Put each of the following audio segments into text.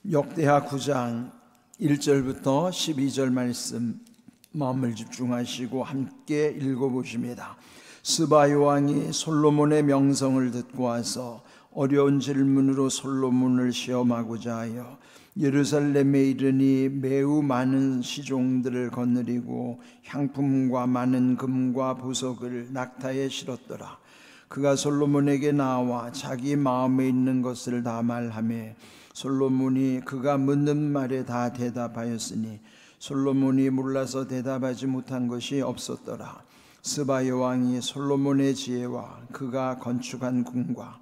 역대하 9장 1절부터 12절 말씀 마음을 집중하시고 함께 읽어보십니다. 스바 여왕이 솔로몬의 명성을 듣고 와서 어려운 질문으로 솔로몬을 시험하고자 하여 예루살렘에 이르니 매우 많은 시종들을 거느리고 향품과 많은 금과 보석을 낙타에 실었더라. 그가 솔로몬에게 나와 자기 마음에 있는 것을 다 말하며 솔로몬이 그가 묻는 말에 다 대답하였으니 솔로몬이 몰라서 대답하지 못한 것이 없었더라. 스바 여왕이 솔로몬의 지혜와 그가 건축한 궁과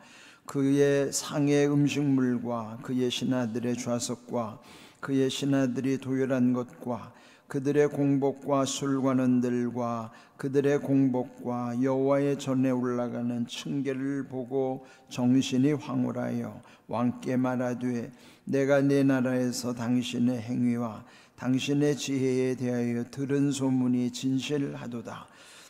그의 상의 음식물과 그의 신하들의 좌석과 그의 신하들이 도열한 것과 그들의 공복과 술관원들과 그들의 공복과 여호와의 전에 올라가는 층계를 보고 정신이 황홀하여 왕께 말하되 내가 내 나라에서 당신의 행위와 당신의 지혜에 대하여 들은 소문이 진실하도다.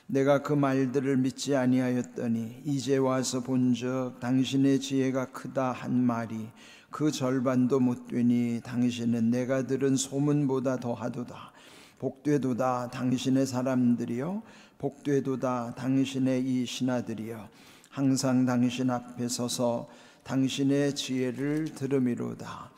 내가 그 말들을 믿지 아니하였더니 이제 와서 본즉 당신의 지혜가 크다 한 말이 그 절반도 못되니 당신은 내가 들은 소문보다 더하도다. 복되도다 당신의 사람들이여, 복되도다 당신의 이 신하들이여, 항상 당신 앞에 서서 당신의 지혜를 들음이로다.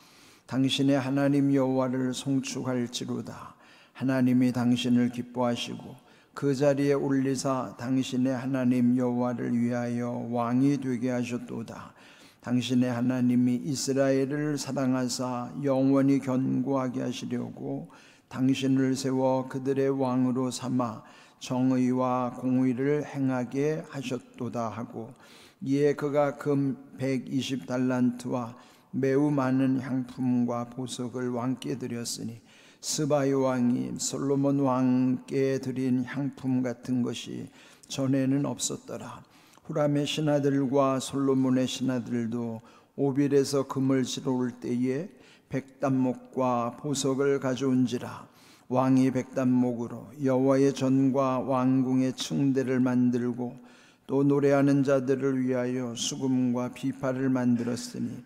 당신의 하나님 여호와를 송축할지로다. 하나님이 당신을 기뻐하시고 그 자리에 올리사 당신의 하나님 여호와를 위하여 왕이 되게 하셨도다. 당신의 하나님이 이스라엘을 사랑하사 영원히 견고하게 하시려고 당신을 세워 그들의 왕으로 삼아 정의와 공의를 행하게 하셨도다 하고, 이에 그가 금 120달란트와 매우 많은 향품과 보석을 왕께 드렸으니 스바 여왕이 솔로몬 왕께 드린 향품 같은 것이 전에는 없었더라. 후람의 신하들과 솔로몬의 신하들도 오빌에서 금을 실어올 때에 백단목과 보석을 가져온지라. 왕이 백단목으로 여호와의 전과 왕궁의 층대를 만들고 또 노래하는 자들을 위하여 수금과 비파를 만들었으니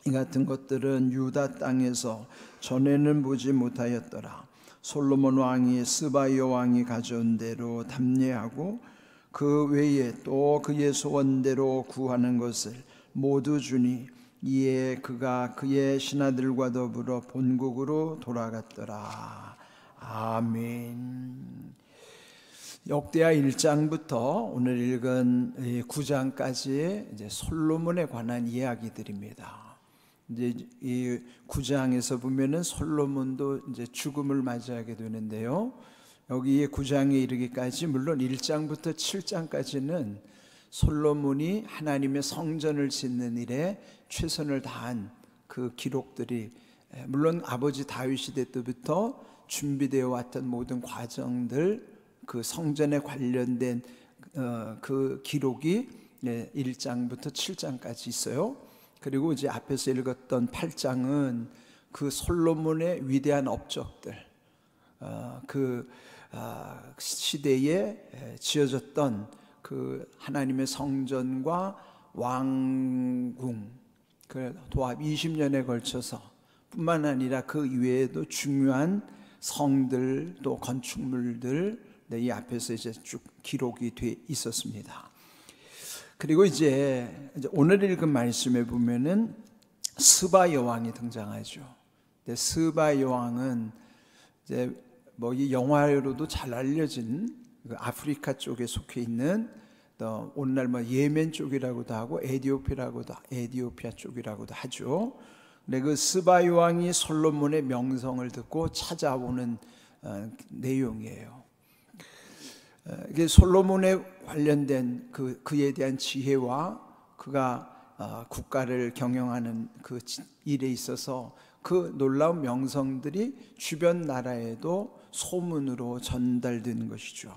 이 같은 것들은 유다 땅에서 전에는 보지 못하였더라. 솔로몬 왕이 스바 여왕이 가져온 대로 답례하고 그 외에 또 그의 소원대로 구하는 것을 모두 주니 이에 그가 그의 신하들과 더불어 본국으로 돌아갔더라. 아멘. 역대하 1장부터 오늘 읽은 9장까지의 이제 솔로몬에 관한 이야기들입니다. 이제 이 9장에서 보면은 솔로몬도 이제 죽음을 맞이하게 되는데요. 여기 9장에 이르기까지 물론 1장부터 7장까지는 솔로몬이 하나님의 성전을 짓는 일에 최선을 다한 그 기록들이, 물론 아버지 다윗 시대 때부터 준비되어 왔던 모든 과정들, 그 성전에 관련된 그 기록이 1장부터 7장까지 있어요. 그리고 이제 앞에서 읽었던 8장은 그 솔로몬의 위대한 업적들, 그 시대에 지어졌던 그 하나님의 성전과 왕궁, 그 도합 20년에 걸쳐서 뿐만 아니라 그 이외에도 중요한 성들 또 건축물들, 이 앞에서 이제 쭉 기록이 돼 있었습니다. 그리고 이제 오늘 읽은 말씀에 보면은 스바 여왕이 등장하죠. 스바 여왕은 이제 뭐 이 영화로도 잘 알려진 그 아프리카 쪽에 속해 있는 또 오늘날 뭐 예멘 쪽이라고도 하고 에티오피아 쪽이라고도 하죠. 근데 그 스바 여왕이 솔로몬의 명성을 듣고 찾아오는 내용이에요. 이게 솔로몬에 관련된 그에 대한 지혜와 그가 국가를 경영하는 그 일에 있어서 그 놀라운 명성들이 주변 나라에도 소문으로 전달된 것이죠.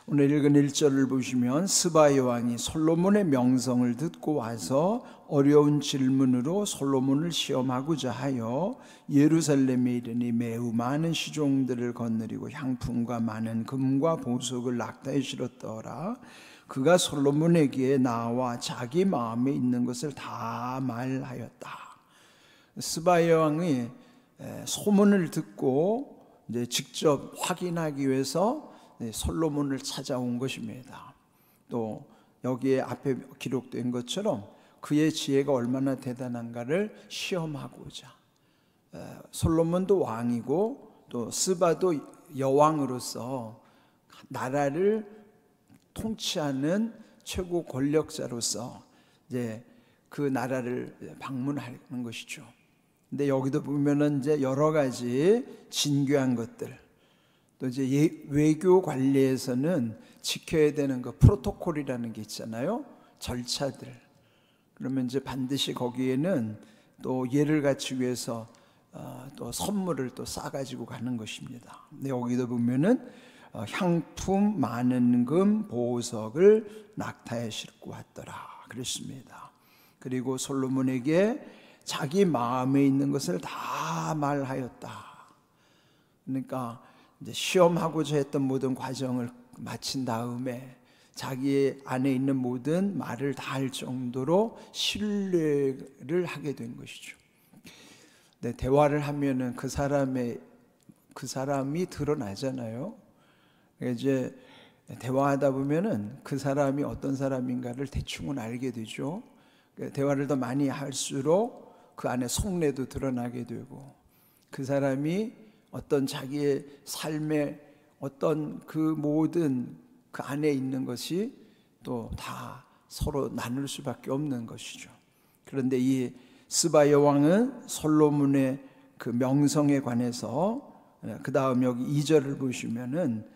오늘 읽은 1절을 보시면 스바 여왕이 솔로몬의 명성을 듣고 와서 어려운 질문으로 솔로몬을 시험하고자 하여 예루살렘에 이르니 매우 많은 시종들을 거느리고 향품과 많은 금과 보석을 낙타에 실었더라. 그가 솔로몬에게 나와 자기 마음에 있는 것을 다 말하였다. 스바 여왕이 소문을 듣고 이제 직접 확인하기 위해서 솔로몬을 찾아온 것입니다. 또 여기에 앞에 기록된 것처럼 그의 지혜가 얼마나 대단한가를 시험하고자 솔로몬도 왕이고 또 스바도 여왕으로서 나라를 통치하는 최고 권력자로서 이제 그 나라를 방문하는 것이죠. 근데 여기도 보면은 이제 여러 가지 진귀한 것들, 또 이제 외교 관리에서는 지켜야 되는 그 프로토콜이라는 게 있잖아요. 절차들. 그러면 이제 반드시 거기에는 또 예를 갖추기 위해서 또 선물을 또 싸가지고 가는 것입니다. 근데 여기도 보면은 향품 많은 금 보석을 낙타에 싣고 왔더라 그랬습니다. 그리고 솔로몬에게 자기 마음에 있는 것을 다 말하였다. 그러니까 이제 시험하고자 했던 모든 과정을 마친 다음에 자기 안에 있는 모든 말을 다 할 정도로 신뢰를 하게 된 것이죠. 네, 대화를 하면은 그 사람이 드러나잖아요. 이제 대화하다 보면은 그 사람이 어떤 사람인가를 대충은 알게 되죠. 대화를 더 많이 할수록 그 안에 속내도 드러나게 되고 그 사람이 어떤 자기의 삶의 어떤 그 모든 그 안에 있는 것이 또 다 서로 나눌 수밖에 없는 것이죠. 그런데 이 스바 여왕은 솔로몬의 그 명성에 관해서 그 다음 여기 2절을 보시면은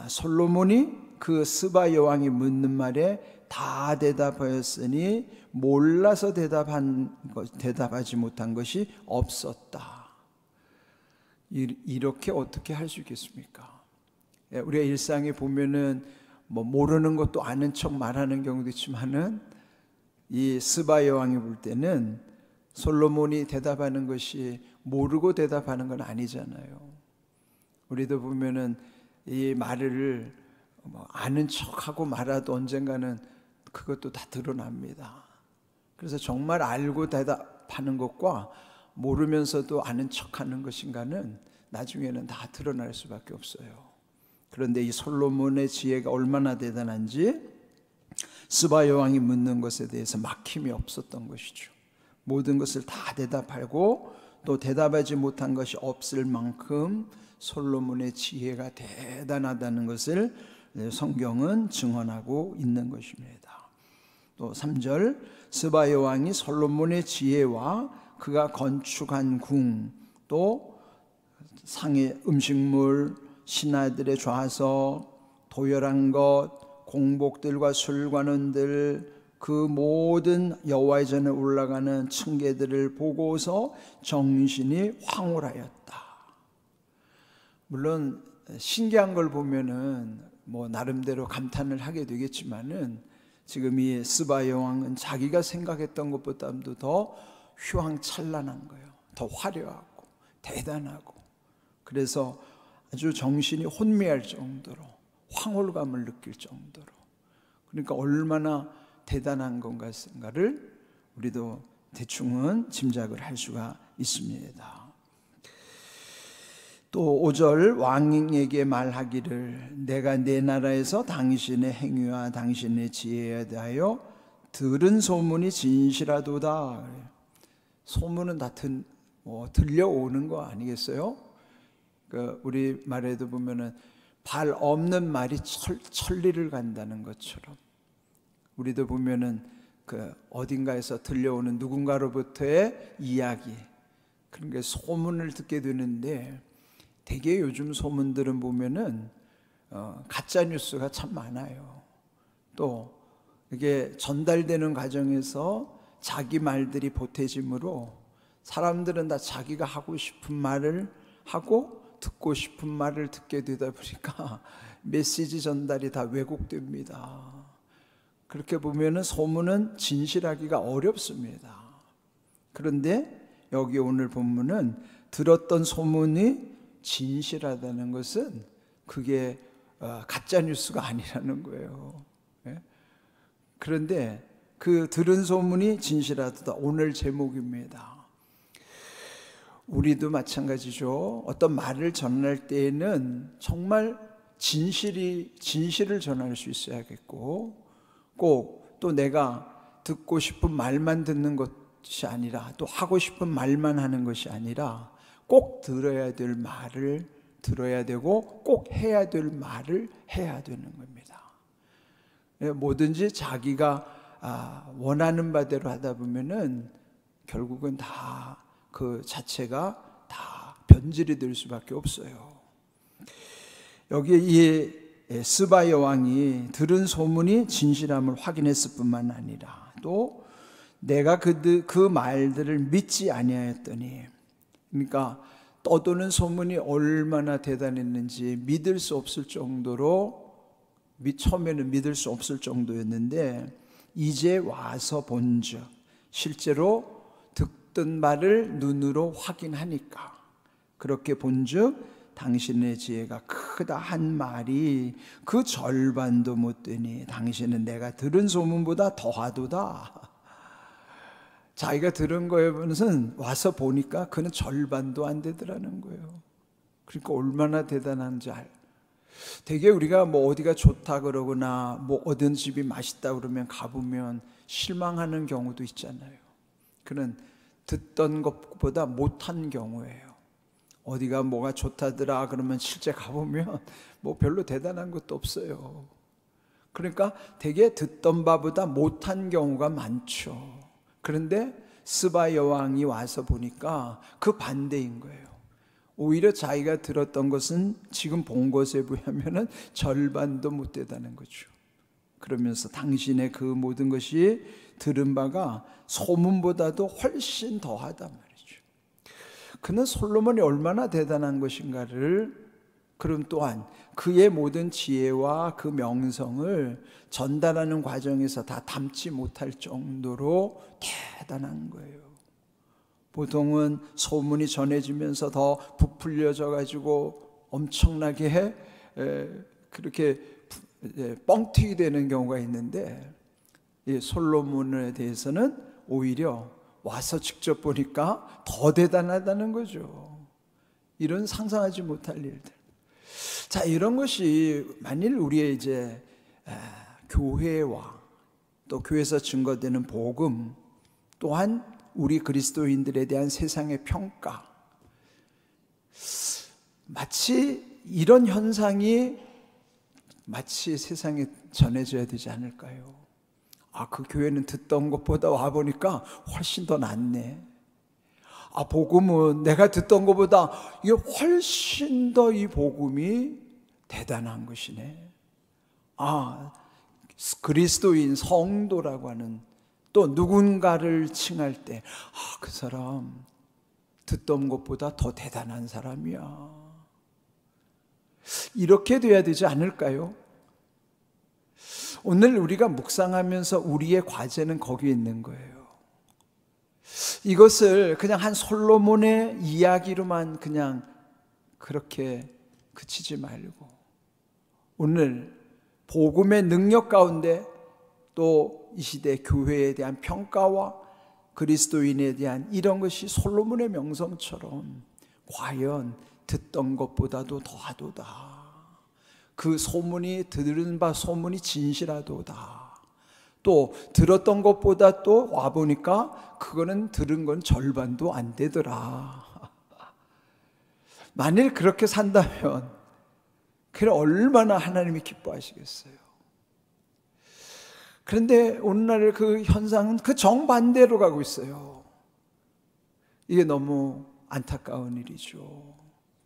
솔로몬이 그 스바 여왕이 묻는 말에 다 대답하였으니 몰라서 대답하지 못한 것이 없었다. 이렇게 어떻게 할 수 있겠습니까? 우리가 일상에 보면은 뭐 모르는 것도 아는 척 말하는 경우도 있지만은 이 스바 여왕이 볼 때는 솔로몬이 대답하는 것이 모르고 대답하는 건 아니잖아요. 우리도 보면은 이 말을 아는 척하고 말아도 언젠가는 그것도 다 드러납니다. 그래서 정말 알고 대답하는 것과 모르면서도 아는 척하는 것인가는 나중에는 다 드러날 수밖에 없어요. 그런데 이 솔로몬의 지혜가 얼마나 대단한지 스바 여왕이 묻는 것에 대해서 막힘이 없었던 것이죠. 모든 것을 다 대답하고 또 대답하지 못한 것이 없을 만큼 솔로몬의 지혜가 대단하다는 것을 성경은 증언하고 있는 것입니다. 또 3절 스바 여왕이 솔로몬의 지혜와 그가 건축한 궁, 또 상의 음식물, 신하들의 좌석, 도열한 것, 공복들과 술관원들, 그 모든 여호와의 전에 올라가는 층계들을 보고서 정신이 황홀하였다. 물론 신기한 걸 보면은 뭐 나름대로 감탄을 하게 되겠지만은 지금 이 스바 여왕은 자기가 생각했던 것보다도 더 휘황찬란한 거예요. 더 화려하고 대단하고, 그래서 아주 정신이 혼미할 정도로 황홀감을 느낄 정도로, 그러니까 얼마나 대단한 건가를 우리도 대충은 짐작을 할 수가 있습니다. 또 5절 왕에게 말하기를 내가 내 나라에서 당신의 행위와 당신의 지혜에 대하여 들은 소문이 진실하도다. 소문은 다 들려오는 거 아니겠어요? 우리 말에도 보면은 발 없는 말이 천리를 간다는 것처럼 우리도 보면은 어딘가에서 들려오는 누군가로부터의 이야기, 그런 게 소문을 듣게 되는데 되게 요즘 소문들은 보면은 가짜 뉴스가 참 많아요. 또 이게 전달되는 과정에서 자기 말들이 보태짐으로 사람들은 다 자기가 하고 싶은 말을 하고 듣고 싶은 말을 듣게 되다 보니까 메시지 전달이 다 왜곡됩니다. 그렇게 보면은 소문은 진실하기가 어렵습니다. 그런데 여기 오늘 본문은 들었던 소문이 진실하다는 것은 그게 가짜 뉴스가 아니라는 거예요. 그런데 그 들은 소문이 진실하다, 오늘 제목입니다. 우리도 마찬가지죠. 어떤 말을 전할 때에는 정말 진실을 전할 수 있어야겠고, 꼭 또 내가 듣고 싶은 말만 듣는 것이 아니라, 또 하고 싶은 말만 하는 것이 아니라 꼭 들어야 될 말을 들어야 되고 꼭 해야 될 말을 해야 되는 겁니다. 뭐든지 자기가 원하는 바대로 하다 보면은 결국은 다 그 자체가 다 변질이 될 수밖에 없어요. 여기에 이 스바 여왕이 들은 소문이 진실함을 확인했을 뿐만 아니라 또 내가 그 말들을 믿지 아니하였더니, 그러니까 떠도는 소문이 얼마나 대단했는지 믿을 수 없을 정도로, 처음에는 믿을 수 없을 정도였는데 이제 와서 본즉 실제로 듣던 말을 눈으로 확인하니까, 그렇게 본즉 당신의 지혜가 크다 한 말이 그 절반도 못 되니 당신은 내가 들은 소문보다 더하도다. 자기가 들은 거에 무슨 와서 보니까 그는 절반도 안 되더라는 거예요. 그러니까 얼마나 대단한지 되게 우리가 뭐 어디가 좋다 그러거나 뭐 어떤 집이 맛있다 그러면 가보면 실망하는 경우도 있잖아요. 그는 듣던 것보다 못한 경우예요. 어디가 뭐가 좋다더라 그러면 실제 가보면 뭐 별로 대단한 것도 없어요. 그러니까 되게 듣던 바보다 못한 경우가 많죠. 그런데 스바 여왕이 와서 보니까 그 반대인 거예요. 오히려 자기가 들었던 것은 지금 본 것에 비하면 절반도 못 되다는 거죠. 그러면서 당신의 그 모든 것이 들은 바가 소문보다도 훨씬 더하단 말이죠. 그는 솔로몬이 얼마나 대단한 것인가를, 그럼 또한 그의 모든 지혜와 그 명성을 전달하는 과정에서 다 담지 못할 정도로 대단한 거예요. 보통은 소문이 전해지면서 더 부풀려져 가지고 엄청나게 그렇게 뻥튀기 되는 경우가 있는데, 이 솔로몬에 대해서는 오히려 와서 직접 보니까 더 대단하다는 거죠. 이런 상상하지 못할 일들. 자, 이런 것이 만일 우리의 이제 교회와 또 교회에서 증거되는 복음, 또한 우리 그리스도인들에 대한 세상의 평가, 마치 이런 현상이 마치 세상에 전해져야 되지 않을까요? 그 교회는 듣던 것보다 와보니까 훨씬 더 낫네. 복음은 내가 듣던 것보다 이게 훨씬 더 이 복음이 대단한 것이네. 그리스도인 성도라고 하는, 또 누군가를 칭할 때 그 사람 듣던 것보다 더 대단한 사람이야. 이렇게 돼야 되지 않을까요? 오늘 우리가 묵상하면서 우리의 과제는 거기에 있는 거예요. 이것을 그냥 한 솔로몬의 이야기로만 그냥 그렇게 그치지 말고, 오늘 복음의 능력 가운데 또 이 시대 교회에 대한 평가와 그리스도인에 대한 이런 것이 솔로몬의 명성처럼 과연 듣던 것보다도 더하도다. 그 소문이 들은 바 소문이 진실하도다. 또 들었던 것보다 또 와보니까 그거는 들은 건 절반도 안 되더라. 만일 그렇게 산다면 그래 얼마나 하나님이 기뻐하시겠어요. 그런데 오늘날 그 현상은 그 정반대로 가고 있어요. 이게 너무 안타까운 일이죠.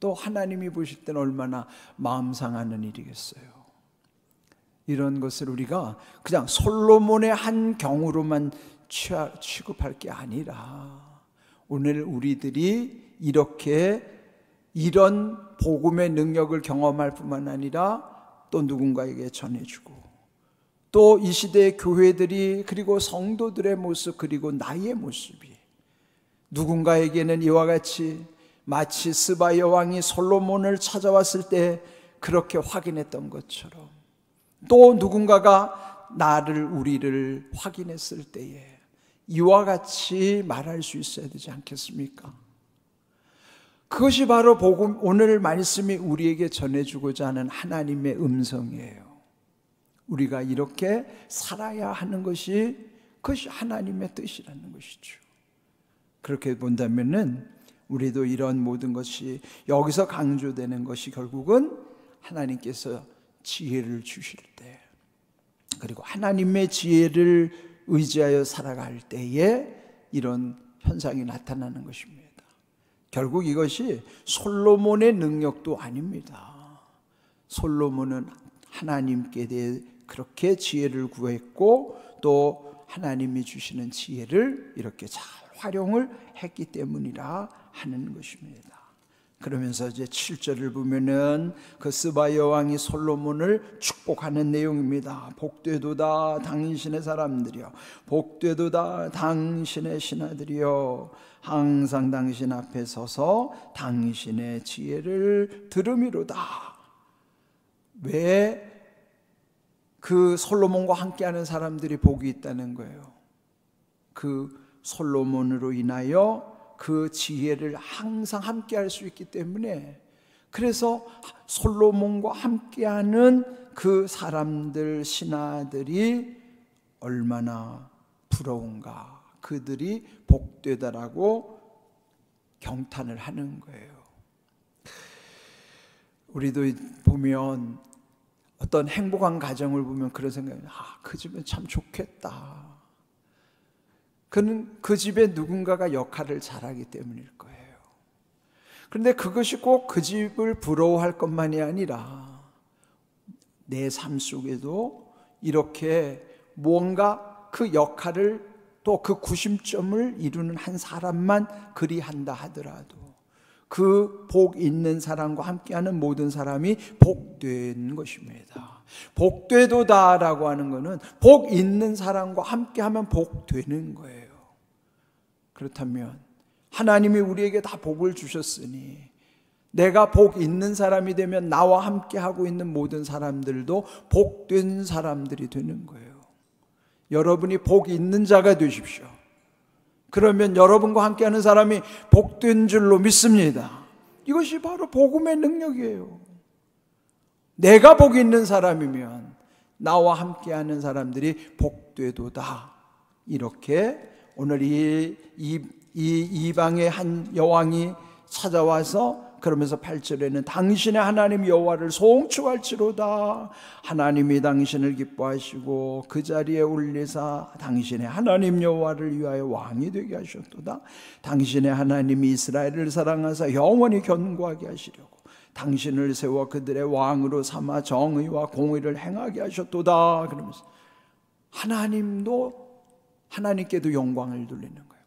또 하나님이 보실 때는 얼마나 마음 상하는 일이겠어요. 이런 것을 우리가 그냥 솔로몬의 한 경우로만 취급할 게 아니라, 오늘 우리들이 이런 복음의 능력을 경험할 뿐만 아니라 또 누군가에게 전해주고, 또 이 시대의 교회들이, 그리고 성도들의 모습, 그리고 나의 모습이 누군가에게는 이와 같이 마치 스바 여왕이 솔로몬을 찾아왔을 때 그렇게 확인했던 것처럼, 또 누군가가 우리를 확인했을 때에 이와 같이 말할 수 있어야 되지 않겠습니까? 그것이 바로 복음, 오늘 말씀이 우리에게 전해주고자 하는 하나님의 음성이에요. 우리가 이렇게 살아야 하는 것이, 그것이 하나님의 뜻이라는 것이죠. 그렇게 본다면은 우리도 이런 모든 것이, 여기서 강조되는 것이 결국은 하나님께서 지혜를 주실 때, 그리고 하나님의 지혜를 의지하여 살아갈 때에 이런 현상이 나타나는 것입니다. 결국 이것이 솔로몬의 능력도 아닙니다. 솔로몬은 하나님께 대해 그렇게 지혜를 구했고, 또 하나님이 주시는 지혜를 이렇게 잘 활용을 했기 때문이라 하는 것입니다. 그러면서 이제 7절을 보면은 그 스바 여왕이 솔로몬을 축복하는 내용입니다. 복되도다 당신의 사람들이여, 복되도다 당신의 신하들이여, 항상 당신 앞에 서서 당신의 지혜를 들음이로다. 왜 그 솔로몬과 함께하는 사람들이 복이 있다는 거예요? 그 솔로몬으로 인하여 그 지혜를 항상 함께할 수 있기 때문에, 그래서 솔로몬과 함께하는 그 사람들, 신하들이 얼마나 부러운가, 그들이 복되다라고 경탄을 하는 거예요. 우리도 보면 어떤 행복한 가정을 보면 그런 생각이, 그 집은 참 좋겠다. 그는 그 집에 누군가가 역할을 잘하기 때문일 거예요. 그런데 그것이 꼭 그 집을 부러워할 것만이 아니라 내 삶 속에도 이렇게 무언가 그 역할을, 또 그 구심점을 이루는 한 사람만 그리한다 하더라도 그 복 있는 사람과 함께하는 모든 사람이 복된 것입니다. 복되도다라고 하는 것은 복 있는 사람과 함께하면 복되는 거예요. 그렇다면 하나님이 우리에게 다 복을 주셨으니 내가 복 있는 사람이 되면 나와 함께하고 있는 모든 사람들도 복된 사람들이 되는 거예요. 여러분이 복 있는 자가 되십시오. 그러면 여러분과 함께하는 사람이 복된 줄로 믿습니다. 이것이 바로 복음의 능력이에요. 내가 복 있는 사람이면 나와 함께하는 사람들이 복되도다. 이렇게 오늘 이 이방의 한 여왕이 찾아와서 그러면서 8절에는 당신의 하나님 여호와를 송축할지로다. 하나님이 당신을 기뻐하시고 그 자리에 올리사 당신의 하나님 여호와를 위하여 왕이 되게 하셨도다. 당신의 하나님이 이스라엘을 사랑하사 영원히 견고하게 하시려고 당신을 세워 그들의 왕으로 삼아 정의와 공의를 행하게 하셨도다. 그러면서 하나님께도 영광을 돌리는 거예요.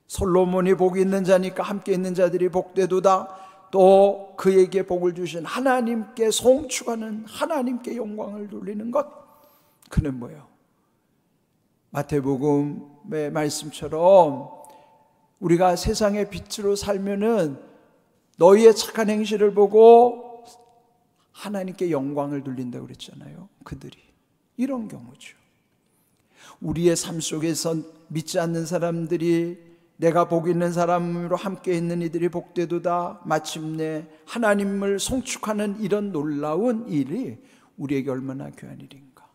솔로몬이 복이 있는 자니까 함께 있는 자들이 복되도다. 또 그에게 복을 주신 하나님께 송축하는, 하나님께 영광을 돌리는 것, 그는 뭐예요? 마태복음의 말씀처럼 우리가 세상의 빛으로 살면은 너희의 착한 행실을 보고 하나님께 영광을 돌린다고 그랬잖아요. 그들이 이런 경우죠. 우리의 삶 속에서 믿지 않는 사람들이 내가 복 있는 사람으로 함께 있는 이들이 복되도다. 마침내 하나님을 송축하는 이런 놀라운 일이 우리에게 얼마나 귀한 일인가.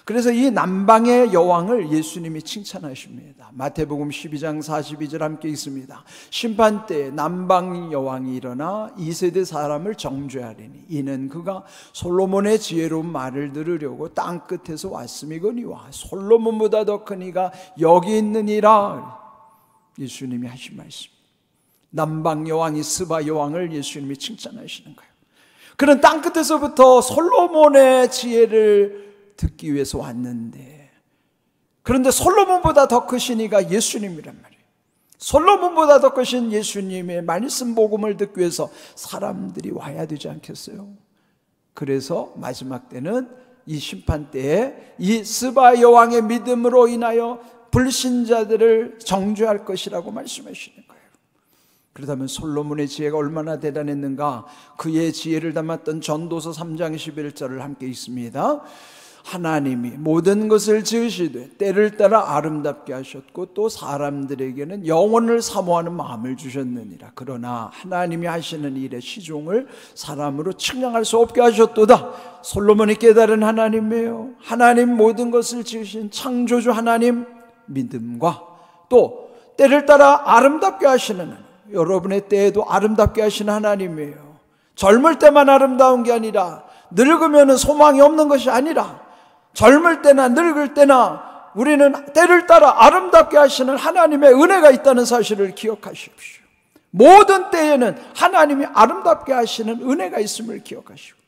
그래서 이 남방의 여왕을 예수님이 칭찬하십니다. 마태복음 12장 42절 함께 있습니다. 심판 때에 남방 여왕이 일어나 2세대 사람을 정죄하리니 이는 그가 솔로몬의 지혜로운 말을 들으려고 땅 끝에서 왔음이거니와 솔로몬보다 더 큰 이가 여기 있느니라. 예수님이 하신 말씀. 남방 여왕이 스바 여왕을 예수님이 칭찬하시는 거예요. 그는 땅 끝에서부터 솔로몬의 지혜를 듣기 위해서 왔는데, 그런데 솔로몬보다 더 크신 이가 예수님이란 말이에요. 솔로몬보다 더 크신 예수님의 말씀 복음을 듣기 위해서 사람들이 와야 되지 않겠어요? 그래서 마지막 때는 이 심판 때에 이 스바 여왕의 믿음으로 인하여 불신자들을 정죄할 것이라고 말씀하시는 거예요. 그렇다면 솔로몬의 지혜가 얼마나 대단했는가. 그의 지혜를 담았던 전도서 3장 11절을 함께 읽습니다. 하나님이 모든 것을 지으시되 때를 따라 아름답게 하셨고 또 사람들에게는 영원을 사모하는 마음을 주셨느니라. 그러나 하나님이 하시는 일의 시종을 사람으로 측량할 수 없게 하셨도다. 솔로몬이 깨달은 하나님이에요. 하나님 모든 것을 지으신 창조주 하나님 믿음과 또 때를 따라 아름답게 하시는 하나님, 여러분의 때에도 아름답게 하시는 하나님이에요. 젊을 때만 아름다운 게 아니라 늙으면 소망이 없는 것이 아니라 젊을 때나 늙을 때나 우리는 때를 따라 아름답게 하시는 하나님의 은혜가 있다는 사실을 기억하십시오. 모든 때에는 하나님이 아름답게 하시는 은혜가 있음을 기억하시고,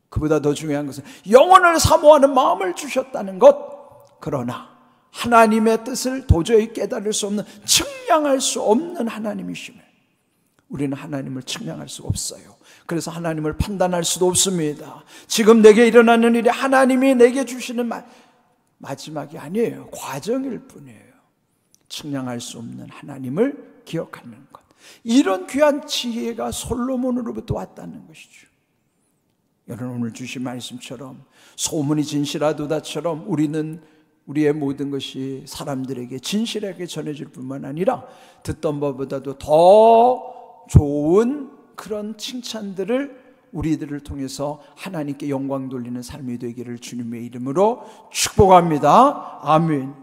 그보다 더 중요한 것은 영원을 사모하는 마음을 주셨다는 것. 그러나 하나님의 뜻을 도저히 깨달을 수 없는, 측량할 수 없는 하나님이심을 우리는 하나님을 측량할 수가 없어요. 그래서 하나님을 판단할 수도 없습니다. 지금 내게 일어나는 일이 하나님이 내게 주시는 마지막이 아니에요. 과정일 뿐이에요. 측량할 수 없는 하나님을 기억하는 것, 이런 귀한 지혜가 솔로몬으로부터 왔다는 것이죠. 여러분, 오늘 주신 말씀처럼 소문이 진실하도다처럼 우리는 우리의 모든 것이 사람들에게 진실하게 전해질 뿐만 아니라 듣던 것보다도 더 좋은 그런 칭찬들을 우리들을 통해서 하나님께 영광 돌리는 삶이 되기를 주님의 이름으로 축복합니다. 아멘.